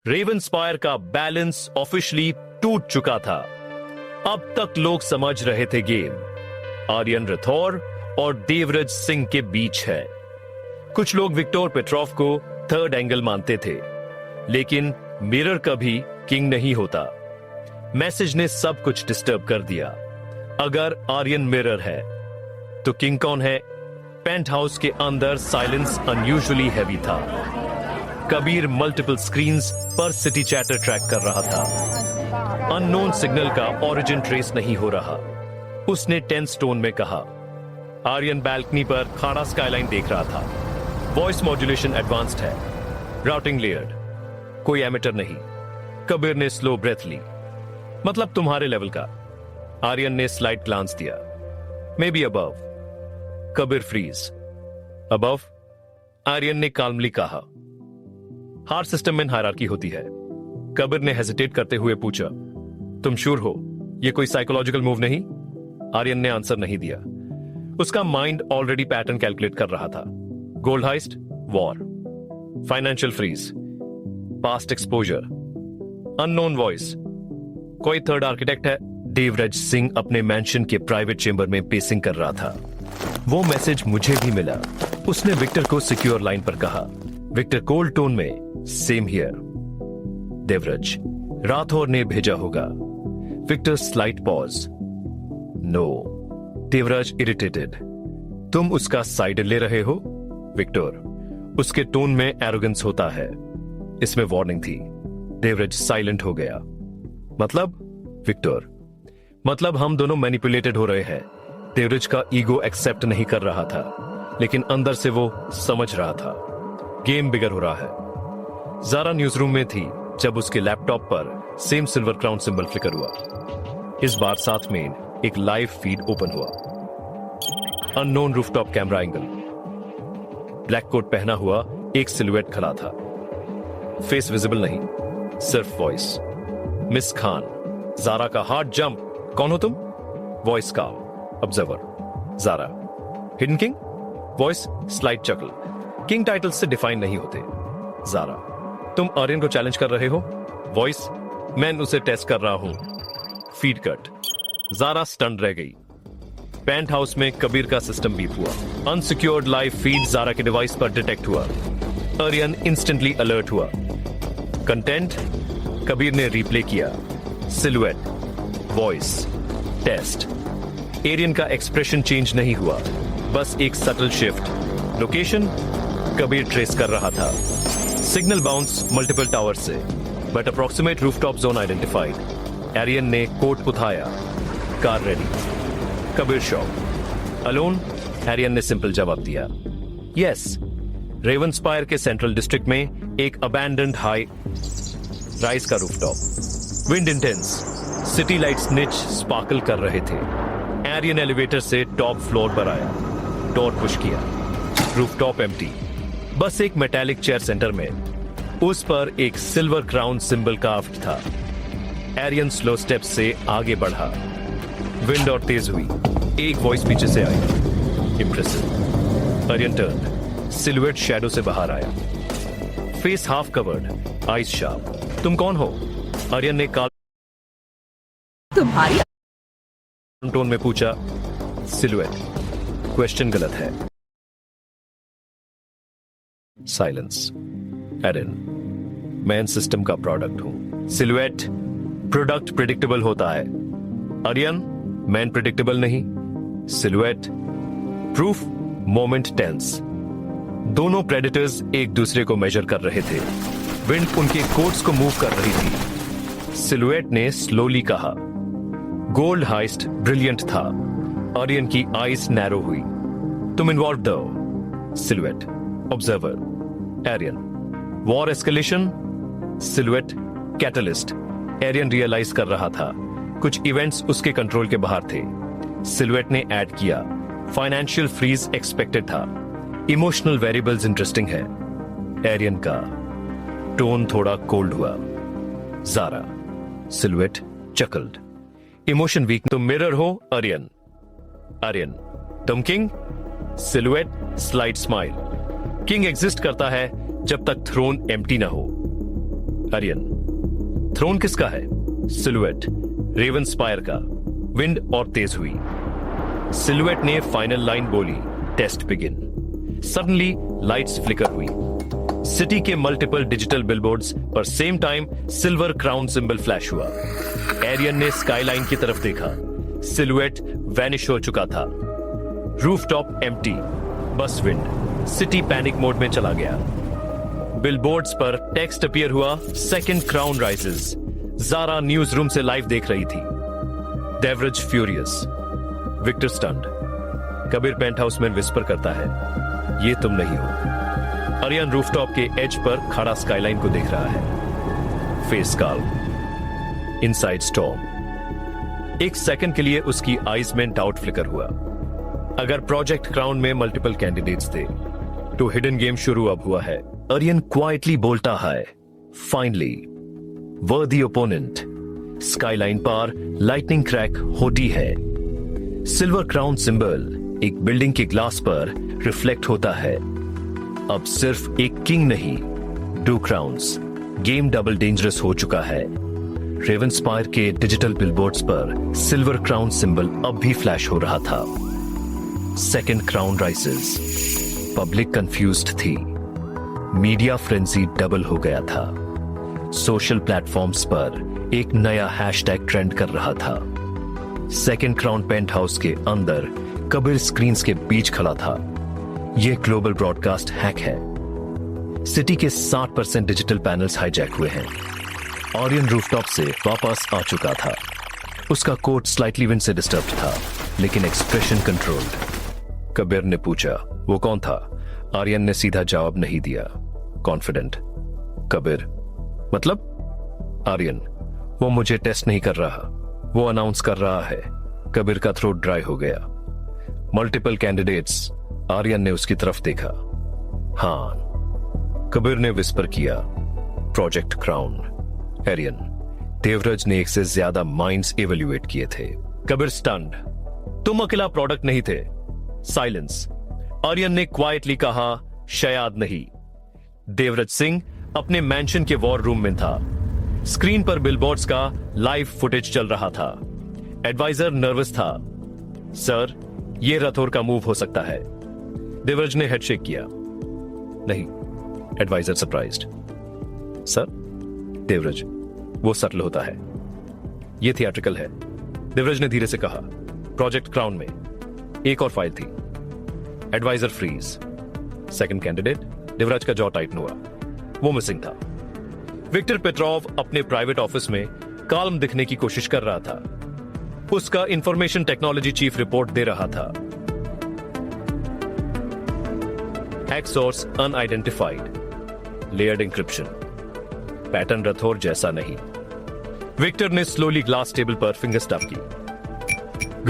रेवनस्पायर का balance officially टूट चुका था। अब तक लोग समझ रहे थे गेम आर्यन रथौर और देवराज सिंह के बीच है। कुछ लोग विक्टर पेट्रोव को थर्ड एंगल मानते थे, लेकिन मिरर कभी किंग नहीं होता। मैसेज ने सब कुछ डिस्टर्ब कर दिया। अगर आर्यन मिरर है तो किंग कौन है? पेंट हाउस के अंदर साइलेंस अनयूजुअली हैवी था। कबीर मल्टीपल स्क्रीन्स पर सिटी चैटर ट्रैक कर रहा था। अननोन सिग्नल का ओरिजिन ट्रेस नहीं हो रहा। उसने टेंस टोन में कहा। आर्यन बैल्कनी पर खाड़ा स्काईलाइन देख रहा था। वॉइस मॉड्यूलेशन एडवांस्ड है, राउटिंग लेयर्ड, कोई एमिटर नहीं। कबीर ने स्लो ब्रेथ ली। मतलब तुम्हारे लेवल का। आर्यन ने स्लाइट ग्लांस दिया। May be above. Kabir freeze. Above? Aryan ने काल्मली कहा। हर सिस्टम में हायरार्की होती है। कबीर ने हेजिटेट करते हुए पूछा, तुम श्योर हो यह कोई साइकोलॉजिकल मूव नहीं? आर्यन ने आंसर नहीं दिया। उसका माइंड ऑलरेडी पैटर्न कैलकुलेट कर रहा था। Gold heist, war, financial freeze, past exposure, unknown voice, कोई थर्ड आर्किटेक्ट है। देवराज सिंह अपने मैंशन के प्राइवेट चेंबर में पेसिंग कर रहा था। वो मैसेज मुझे भी मिला। उसने विक्टर को सिक्योर लाइन पर कहा। विक्टर कोल्ड टोन में, सेम हियर। देवराज, राठौर ने भेजा होगा। Victor slight pause. No. Devraj irritated. तुम उसका साइड ले रहे हो? विक्टर, उसके टोन में एरोगेंस होता है। इसमें वार्निंग थी। देवराज साइलेंट हो गया। मतलब? विक्टर, मतलब हम दोनों मैनिपुलेटेड हो रहे हैं। देवराज का ईगो एक्सेप्ट नहीं कर रहा था, लेकिन अंदर से वो समझ रहा था गेम बिगर हो रहा है। जारा न्यूज रूम में थी जब उसके लैपटॉप पर same silver crown symbol flicker हुआ। इस बार साथ में एक लाइव फीड ओपन हुआ। Unknown rooftop camera angle. Black coat पहना हुआ एक सिलुएट खड़ा था। फेस विजिबल नहीं, सिर्फ वॉइस। मिस खान, जारा का हार्ट जंप। कौन हो तुम? वॉइस का observer. Zara, hidden king? Voice slight chuckle. King title से डिफाइन नहीं होते। जारा, तुम आर्यन को चैलेंज कर रहे हो? वॉइस, मैं उसे टेस्ट कर रहा हूं। Feed cut. जारा स्टन रह गई। पेंट हाउस में कबीर का सिस्टम बीप हुआ। अनसिक्योर्ड लाइव फीड जारा के डिवाइस पर डिटेक्ट हुआ। आर्यन इंस्टेंटली अलर्ट हुआ। कंटेंट कबीर ने रिप्ले किया। Silhouette, voice, test. एरियन का एक्सप्रेशन चेंज नहीं हुआ, बस एक subtle shift. Location Kabir trace कर रहा था। सिग्नल बाउंस मल्टीपल टावर से, but approximate rooftop zone identified. Aryan ने कोट उठाया। Car ready. Kabir shock. Alone? Aryan ने सिंपल जवाब दिया। यस। रेवनस्पायर के सेंट्रल डिस्ट्रिक्ट में एक अबैंडन्ड हाई राइज का rooftop. Wind intense. City lights निच स्पार्कल कर रहे थे। एरियन एलिवेटर से टॉप फ्लोर पर आया। डोर पुश किया। Rooftop empty. बस एक मेटालिक चेयर सेंटर में। उस पर एक सिल्वर क्राउन सिंबल कार्व्ड था। एरियन स्लो स्टेप्स से आगे बढ़ा। विंड और तेज हुई। एक वॉइस पीछे से आई। Impressive. Aryan turn. Silhouette shadow से बाहर आया। Face half covered, eyes sharp. तुम कौन हो? आर्यन ने काल तुम्हारी टोन में पूछा। सिलुएट, क्वेश्चन गलत है। साइलेंस। एरियन, मैं सिस्टम का प्रोडक्ट हूं। सिलुएट, प्रोडक्ट प्रिडिक्टेबल होता है। आर्यन, मैन प्रिडिक्टेबल नहीं। Silhouette, proof moment tense. दोनों प्रेडेटर्स एक दूसरे को मेजर कर रहे थे। विंड उनके कोट्स को मूव कर रही थी। सिलुएट ने स्लोली कहा। गोल्ड हाइस्ट ब्रिलियंट था। आर्यन की आईज नैरो हुई। तुम इन्वॉल्व दो। Silhouette, observer. Aryan, war escalation. Silhouette, catalyst. Aryan realise कर रहा था कुछ इवेंट्स उसके कंट्रोल के बाहर थे। सिलुएट ने ऐड किया। फाइनेंशियल फ्रीज एक्सपेक्टेड था। इमोशनल वेरिएबल्स इंटरेस्टिंग है। एरियन का टोन थोड़ा कोल्ड हुआ। Zara. Silhouette chuckled. Emotion weak. तुम मिरर हो? आर्यन। आर्यन, तुम king? Silhouette slight smile. King exist करता है जब तक थ्रोन एम्प्टी ना हो। आर्यन, थ्रोन किसका है? सिलुएट, रेवन स्पायर का। विंड और तेज हुई। सिलुएट ने फाइनल लाइन बोली, test begin. Suddenly lights flicker हुई। सिटी के मल्टीपल डिजिटल बिलबोर्ड्स पर same time silver crown symbol flash हुआ। एरियन ने स्काईलाइन की तरफ देखा। सिलुएट वैनिश हो चुका था। रूफटॉप एम्प्टी, बस विंड। सिटी पैनिक मोड में चला गया। बिलबोर्ड्स पर टेक्स्ट अपीयर हुआ, second crown rises. Zara news room से लाइव देख रही थी। Devraj furious, Victor stunned. Kabir penthouse में विस्पर करता है, ये तुम नहीं हो। आर्यन रूफटॉप के एज पर खड़ा स्काईलाइन को देख रहा है। Face calm, inside storm. एक सेकंड के लिए उसकी आईज में डाउट फ्लिकर हुआ। अगर प्रोजेक्ट क्राउन में मल्टीपल कैंडिडेट्स थे तो हिडन गेम शुरू अब हुआ है। आर्यन क्वाइटली बोलता है, फाइनली वर्दी ओपोनेंट। स्काईलाइन पर लाइटनिंग क्रैक होती है। सिल्वर क्राउन सिंबल एक बिल्डिंग के ग्लास पर रिफ्लेक्ट होता है। अब सिर्फ एक किंग नहीं, 2 क्राउन्स। गेम डबल डेंजरस हो चुका है। रेवन स्पायर के डिजिटल बिलबोर्ड्स पर सिल्वर क्राउन सिंबल अब भी फ्लैश हो रहा था। Second crown राइसेस। पब्लिक कंफ्यूज्ड थी। मीडिया फ्रेंजी डबल हो गया था। सोशल प्लेटफॉर्म्स पर एक नया हैशटैग ट्रेंड कर रहा था। सेकंड क्राउन पेंट हाउस के अंदर कबीर स्क्रीन्स के बीच खड़ा था। यह ग्लोबल ब्रॉडकास्ट हैक है। सिटी के 60% डिजिटल पैनल्स हाईजैक हुए हैं। आर्यन रूफटॉप से वापस आ चुका था। उसका कोट स्लाइटली विंड से डिस्टर्ब था, लेकिन एक्सप्रेशन कंट्रोल्ड। कबीर ने पूछा, वो कौन था? आर्यन ने सीधा जवाब नहीं दिया, कॉन्फिडेंट। कबीर, मतलब? आर्यन, वो मुझे टेस्ट नहीं कर रहा, वो अनाउंस कर रहा है। कबीर का थ्रोट ड्राई हो गया। Multiple candidates. आर्यन ने उसकी तरफ देखा। हाँ, कबीर ने विस्पर किया, प्रोजेक्ट क्राउन। आर्यन, देवराज ने एक से ज्यादा माइंड्स इवेल्युएट किए थे। कबीर स्टन्ड, तुम अकेला प्रोडक्ट नहीं थे। साइलेंस। आर्यन ने क्वाइटली कहा, शायद नहीं। देवराज सिंह अपने मैंशन के वॉर रूम में था। स्क्रीन पर बिलबोर्ड्स का लाइव फुटेज चल रहा था। एडवाइजर नर्वस था। सर, यह रथोर का मूव हो सकता है। देवराज ने हेडशेक किया। नहीं। Adviser surprised. सर? देवराज, वो सटल होता है, यह थिएट्रिकल है। देवराज ने धीरे से कहा, प्रोजेक्ट क्राउन में एक और फाइल थी। Adviser freeze. Second candidate. Devraj का जॉ टाइटन हुआ। वो मिसिंग था। विक्टर पेट्रोव अपने प्राइवेट ऑफिस में काल्म दिखने की कोशिश कर रहा था। उसका इंफॉर्मेशन टेक्नोलॉजी चीफ रिपोर्ट दे रहा था। Hack source unidentified. Layered encryption. Pattern Rathore जैसा नहीं। विक्टर ने स्लोली ग्लास टेबल पर फिंगर स्टैप की।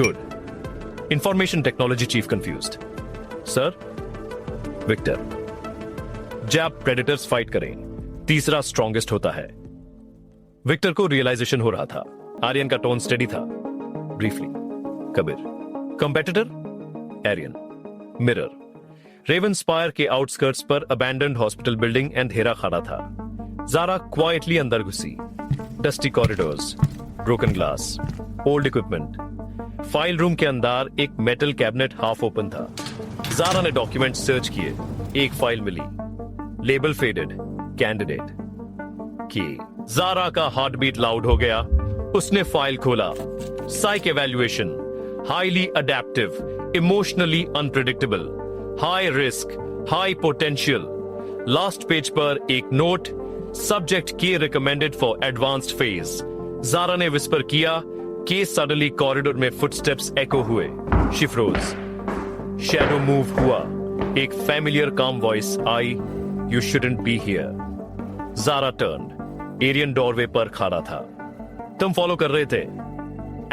Good. Information technology chief confused. Sir? Victor, जब प्रेडेटर्स फाइट करें, तीसरा स्ट्रॉन्गेस्ट होता है। विक्टर को रियलाइजेशन हो रहा था। आर्यन का टोन स्टेडी था। Briefly. Kabir, competitor? Aryan, mirror. Raven spire के आउटस्कर्ट्स पर अबैंडन्ड हॉस्पिटल बिल्डिंग अंधेरा खड़ा था। जारा क्वाइटली अंदर घुसी। Dusty corridors, broken glass, old equipment. File room के अंदर एक मेटल कैबिनेट हाफ ओपन था। जारा ने डॉक्यूमेंट सर्च किए। एक फाइल मिली, लेबल फेडेड, कैंडिडेट की। जारा का हार्ट बीट लाउड हो गया। उसने फाइल खोला। Psych evaluation, highly adaptive, emotionally unpredictable, high risk, high potential. Last page पर एक नोट, सब्जेक्ट के recommended for advanced phase. Zara ने विस्पर किया। केस सडनली कॉरिडोर में फुटस्टेप्स एको हुए। She froze. शैडो मूव हुआ। एक फैमिलियर काम वॉइस आई, you shouldn't be here. Zara turn. Aryan doorway पर खड़ा था। तुम फॉलो कर रहे थे?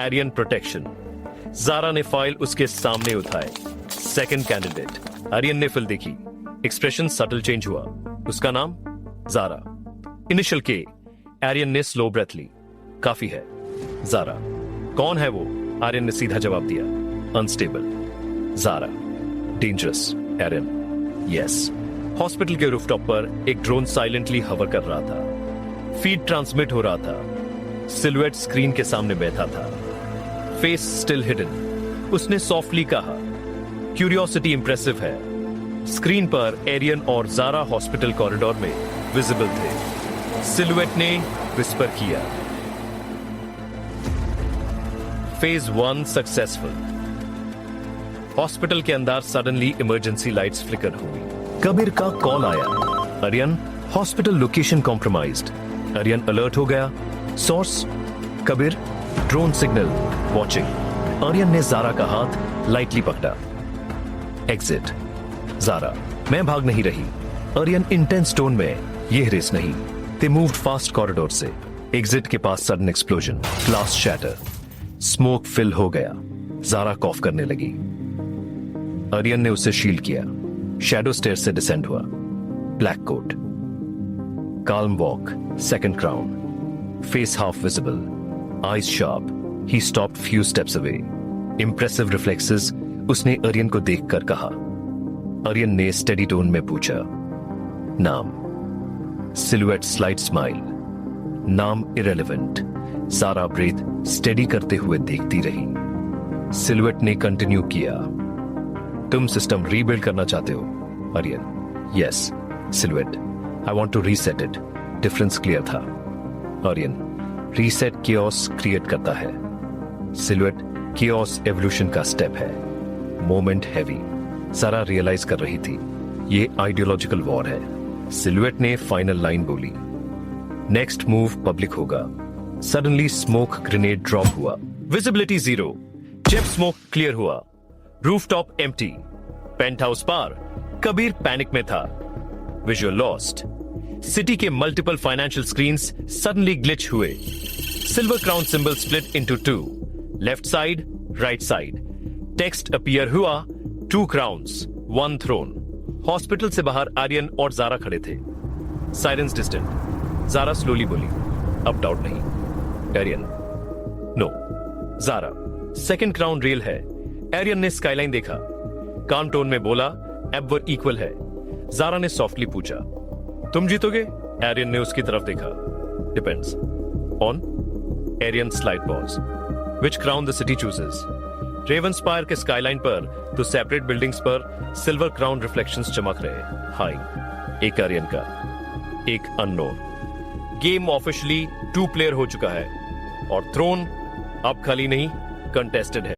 एरियन प्रोटेक्शन। जारा ने फाइल उसके सामने उठाए। Second candidate. आर्यन ने फिल देखी। एक्सप्रेशन सटल चेंज हुआ। उसका नाम? जारा। इनिशियल के। आर्यन ने स्लो ब्रेथ ली। काफी है। जारा। कौन है वो? आर्यन ने सीधा जवाब दिया, unstable. Zara. Dangerous. Aryan, yes. Hospital के रूफटॉप पर एक ड्रोन साइलेंटली हवर कर रहा था। फीड ट्रांसमिट हो रहा था। सिलुएट स्क्रीन के सामने बैठा था, फेस स्टिल हिडन। उसने सॉफ्टली कहा, क्यूरियोसिटी इंप्रेसिव है। स्क्रीन पर एरियन और जारा हॉस्पिटल कॉरिडोर में विजिबल थे। सिलुएट ने विस्पर किया, फेज 1 सक्सेसफुल। हॉस्पिटल के अंदर सडनली इमरजेंसी लाइट्स फ्लिकर हुई। कबीर का कॉल आया, Aryan hospital location compromised. Aryan alert हो गया। Source Kabir, drone signal watching. Aryan ने जारा का हाथ लाइटली पकड़ा। एग्जिट। जारा, मैं भाग नहीं रही। आर्यन इंटेंस टोन में, यह रेस नहीं। दे मूव्ड फास्ट कॉरिडोर से। एग्जिट के पास sudden explosion, glass shatter, smoke fill हो गया। जारा कॉफ करने लगी। आर्यन ने उसे शील्ड किया। शैडो स्टेयर से डिसेंड हुआ। Black coat, calm walk, second crown, face half visible, eyes sharp. He stopped few steps away. Impressive reflexes, उसने आर्यन को देखकर कहा। आर्यन ने स्टेडी टोन में पूछा, नाम? सिलुएट स्लाइट स्माइल, नाम इरेलेवेंट। जारा ब्रेथ स्टेडी करते हुए देखती रही। सिलुएट ने कंटिन्यू किया, तुम सिस्टम रीबिल्ड करना चाहते हो? Aryan, yes. Silhouette, I want to reset it. Difference clear था। आर्यन, रीसेट कियोस क्रिएट करता है। सिलुएट, कियोस एवोल्यूशन का स्टेप है। Moment heavy. सारा रियलाइज कर रही थी, ये आइडियोलॉजिकल वॉर है। सिलुएट ने फाइनल लाइन बोली, नेक्स्ट मूव पब्लिक होगा। सडनली स्मोक ग्रेनेड ड्रॉप हुआ। विजिबिलिटी 0। जेट स्मोक क्लियर हुआ। Rooftop empty. पेंट हाउस पार। कबीर पैनिक में था। Visual lost. सिटी के multiple financial screens suddenly glitch हुए। Silver crown symbol split into 2, left side, right side. Text appear हुआ, 2 crowns, 1 throne. Hospital से बाहर आर्यन और जारा खड़े थे। Silence distant. जारा स्लोली बोली, अब डाउट नहीं। Aryan, no. Zara, second crown real है। आर्यन ने स्काईलाइन देखा, काम टोन में बोला, अब वो इक्वल है। जारा ने सॉफ्टली पूछा, तुम जीतोगे? आर्यन ने उसकी तरफ देखा। Depends on. Aryan slide pause. Which crown the city chooses? Ravenspire के स्काईलाइन पर तो सेपरेट बिल्डिंग्स पर सिल्वर क्राउन रिफ्लेक्शंस चमक रहे। हाई। एक आर्यन का, एक अननोन। गेम ऑफिशियली 2 प्लेयर हो चुका है और थ्रोन अब खाली नहीं, कंटेस्टेड है।